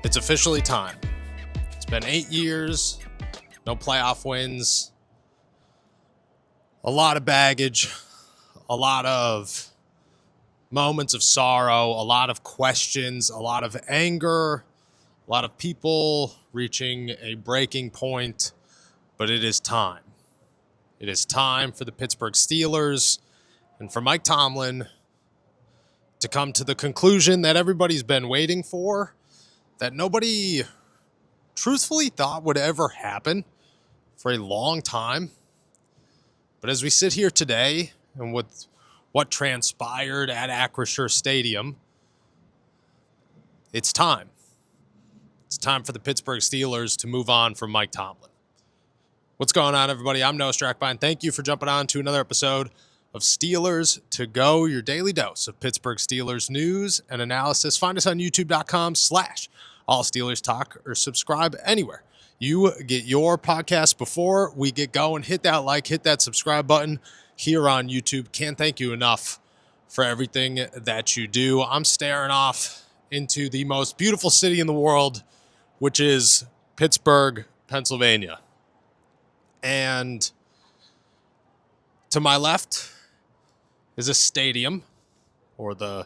It's officially time. It's been 8 years, no playoff wins, a lot of baggage, a lot of moments of sorrow, a lot of questions, a lot of anger, a lot of people reaching a breaking point, but it is time. It is time for the Pittsburgh Steelers and for Mike Tomlin to come to the conclusion that everybody's been waiting for, that nobody truthfully thought would ever happen for a long time. But as we sit here today and with what transpired at Acrisure Stadium, it's time. It's time for the Pittsburgh Steelers to move on from Mike Tomlin. What's going on, everybody? I'm Noah Strackbein. Thank you for jumping on to another episode of Steelers to Go, your daily dose of Pittsburgh Steelers news and analysis. Find us on youtube.com/allsteelerstalk or subscribe anywhere you get your podcast. Before we get going, hit that like, hit that subscribe button here on YouTube. Can't thank you enough for everything that you do. I'm staring off into the most beautiful city in the world, which is Pittsburgh, Pennsylvania. And to my left is a stadium, or the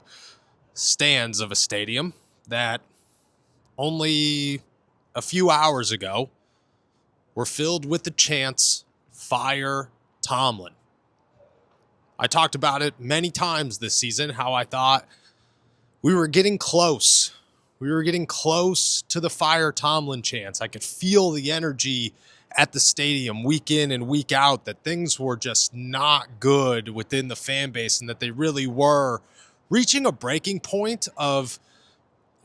stands of a stadium, that only a few hours ago were filled with the chants, "Fire Tomlin." I talked about it many times this season, how I thought we were getting close. We were getting close to the "Fire Tomlin" chants. I could feel the energy at the stadium week in and week out, that things were just not good within the fan base and that they really were reaching a breaking point of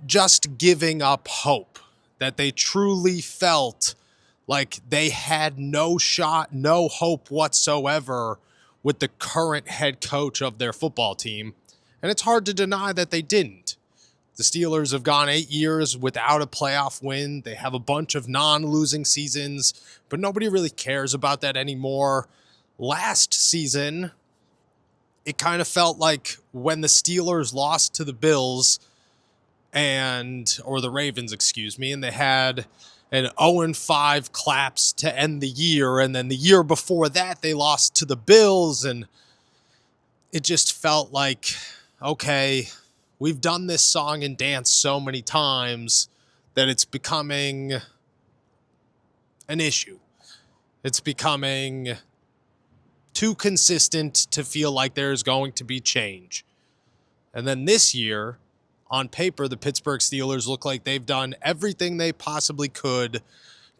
just giving up hope, that they truly felt like they had no shot, no hope whatsoever with the current head coach of their football team. And it's hard to deny that they didn't. The Steelers have gone 8 years without a playoff win. They have a bunch of non-losing seasons, but nobody really cares about that anymore. Last season, it kind of felt like when the Steelers lost to the Bills or the Ravens, and they had an 0-5 collapse to end the year, and then the year before that, they lost to the Bills, and it just felt like, okay, we've done this song and dance so many times that it's becoming an issue. It's becoming too consistent to feel like there's going to be change. And then this year, on paper, the Pittsburgh Steelers look like they've done everything they possibly could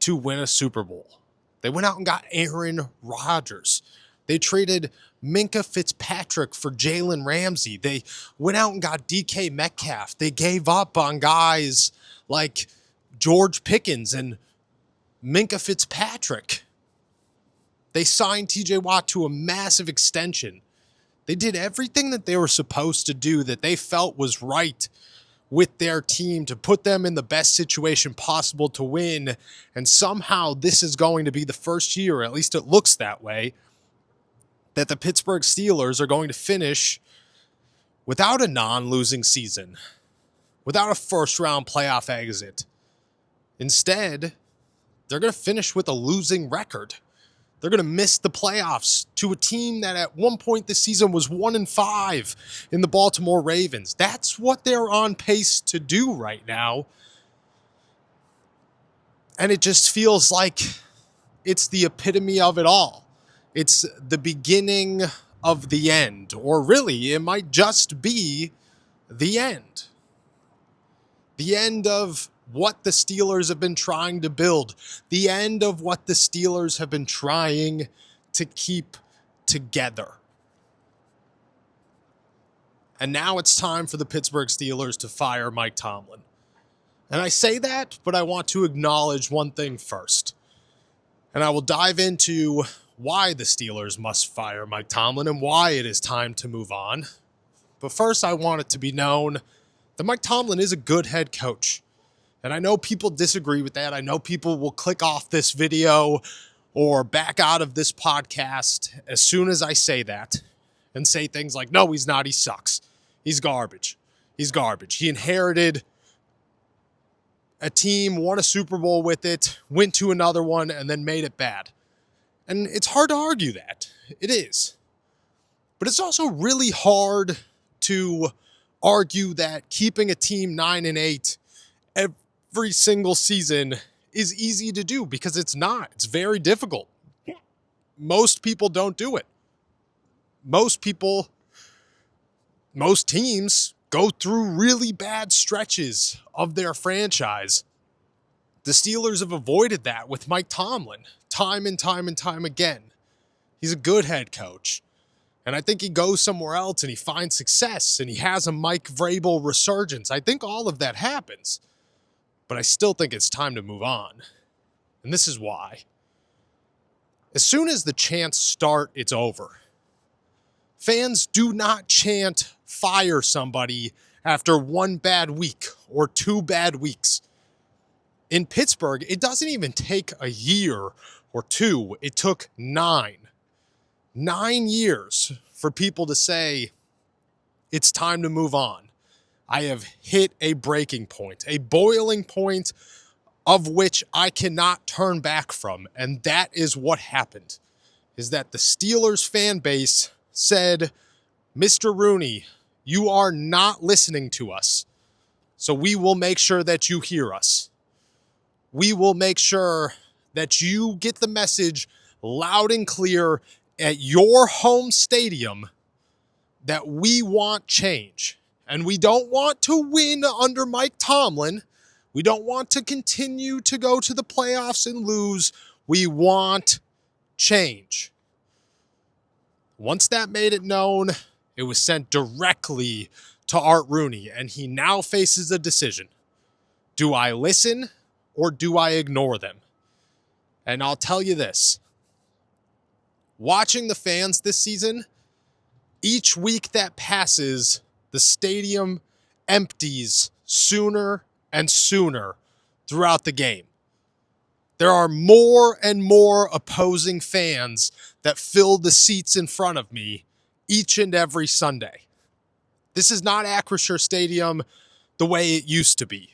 to win a Super Bowl. They went out and got Aaron Rodgers. They traded Minkah Fitzpatrick for Jalen Ramsey. They went out and got DK Metcalf. They gave up on guys like George Pickens and Minkah Fitzpatrick. They signed TJ Watt to a massive extension. They did everything that they were supposed to do, that they felt was right with their team to put them in the best situation possible to win. And somehow this is going to be the first year, at least it looks that way, that the Pittsburgh Steelers are going to finish without a non-losing season, without a first-round playoff exit. Instead, they're going to finish with a losing record. They're going to miss the playoffs to a team that at one point this season was 1-5 in the Baltimore Ravens. That's what they're on pace to do right now. And it just feels like it's the epitome of it all. It's the beginning of the end, or really, it might just be the end. The end of what the Steelers have been trying to build. The end of what the Steelers have been trying to keep together. And now it's time for the Pittsburgh Steelers to fire Mike Tomlin. And I say that, but I want to acknowledge one thing first. And I will dive into why the Steelers must fire Mike Tomlin and why it is time to move on. But first, I want it to be known that Mike Tomlin is a good head coach. And I know people disagree with that. I know people will click off this video or back out of this podcast as soon as I say that and say things like, no, he's not, he sucks. He's garbage. He's garbage. He inherited a team won a Super Bowl with it, went to another one, and then made it bad. And it's hard to argue that. It is. But it's also really hard to argue that keeping a team 9-8 every single season is easy to do, because it's not. It's very difficult. Most people don't do it. Most teams go through really bad stretches of their franchise. The Steelers have avoided that with Mike Tomlin time and time and time again. He's a good head coach. And I think he goes somewhere else and he finds success and he has a Mike Vrabel resurgence. I think all of that happens. But I still think it's time to move on. And this is why. As soon as the chants start, it's over. Fans do not chant fire somebody after one bad week or 2 bad weeks. In Pittsburgh, it doesn't even take a year or 2. It took 9. 9 years for people to say, it's time to move on. I have hit a breaking point, a boiling point of which I cannot turn back from. And that is what happened, is that the Steelers fan base said, Mr. Rooney, you are not listening to us. So we will make sure that you hear us. We will make sure that you get the message loud and clear at your home stadium that we want change. And we don't want to win under Mike Tomlin. We don't want to continue to go to the playoffs and lose. We want change. Once that made it known, it was sent directly to Art Rooney, and he now faces a decision. Do I listen or do I ignore them? And I'll tell you this. Watching the fans this season, each week that passes, the stadium empties sooner and sooner throughout the game. There are more and more opposing fans that fill the seats in front of me each and every Sunday. This is not Acrisure Stadium the way it used to be.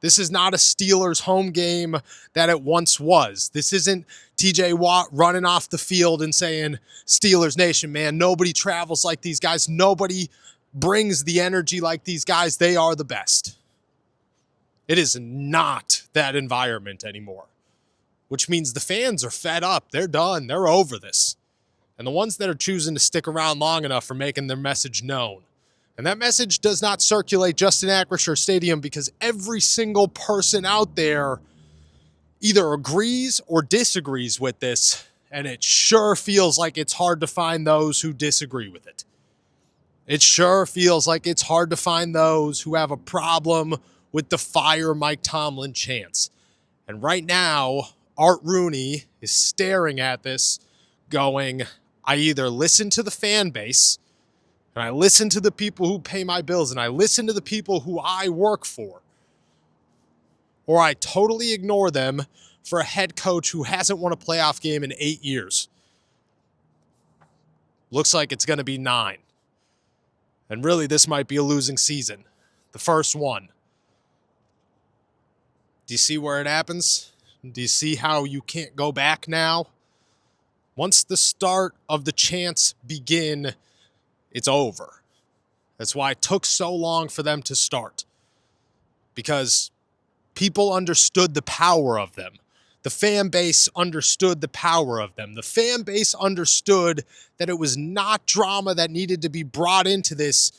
This is not a Steelers home game that it once was. This isn't TJ Watt running off the field and saying, Steelers Nation, man, nobody travels like these guys. Nobody brings the energy like these guys. They are the best. It is not that environment anymore, which means the fans are fed up. They're done. They're over this. And the ones that are choosing to stick around long enough are making their message known. And that message does not circulate just in Acrisure Stadium, because every single person out there either agrees or disagrees with this, and it sure feels like it's hard to find those who disagree with it. It sure feels like it's hard to find those who have a problem with the fire Mike Tomlin chants. And right now, Art Rooney is staring at this going, I either listen to the fan base, and I listen to the people who pay my bills, and I listen to the people who I work for, or I totally ignore them for a head coach who hasn't won a playoff game in 8 years. Looks like it's going to be 9. And really, this might be a losing season. The first one. Do you see where it happens? Do you see how you can't go back now? Once the start of the chants begin, it's over. That's why it took so long for them to start. Because people understood the power of them. The fan base understood the power of them. The fan base understood that it was not drama that needed to be brought into this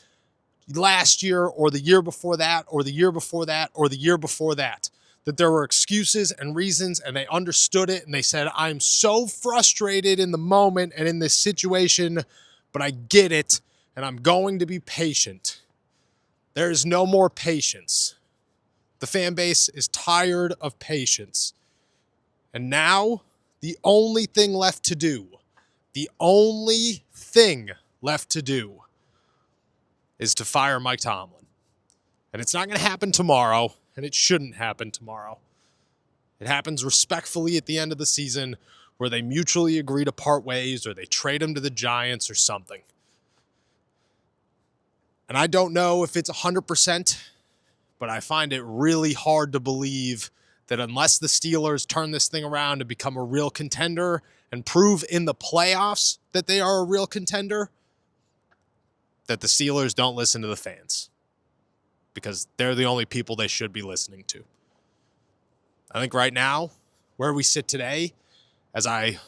last year or the year before that or the year before that or the year before that. That there were excuses and reasons, and they understood it, and they said, I'm so frustrated in the moment and in this situation, but I get it, and I'm going to be patient. There is no more patience. The fan base is tired of patience. And now, the only thing left to do is to fire Mike Tomlin. And it's not going to happen tomorrow, and it shouldn't happen tomorrow. It happens respectfully at the end of the season, where they mutually agree to part ways, or they trade him to the Giants or something. And I don't know if it's 100%, but I find it really hard to believe that unless the Steelers turn this thing around and become a real contender and prove in the playoffs that they are a real contender, that the Steelers don't listen to the fans, because they're the only people they should be listening to. I think right now, where we sit today, as I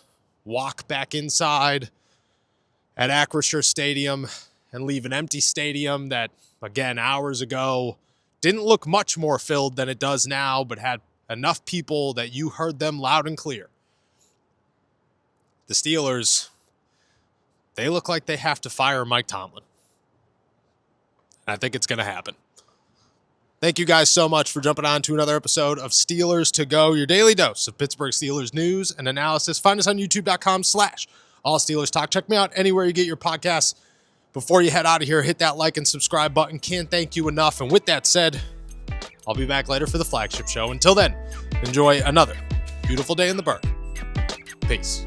walk back inside at Acrisure Stadium and leave an empty stadium that, again, hours ago didn't look much more filled than it does now, but had enough people that you heard them loud and clear. The Steelers, they look like they have to fire Mike Tomlin. I think it's going to happen. Thank you guys so much for jumping on to another episode of Steelers to Go, your daily dose of Pittsburgh Steelers news and analysis. Find us on youtube.com/allsteelerstalk. Check me out anywhere you get your podcasts. Before you head out of here, hit that like and subscribe button. Can't thank you enough. And with that said, I'll be back later for the flagship show. Until then, enjoy another beautiful day in the Burgh. Peace.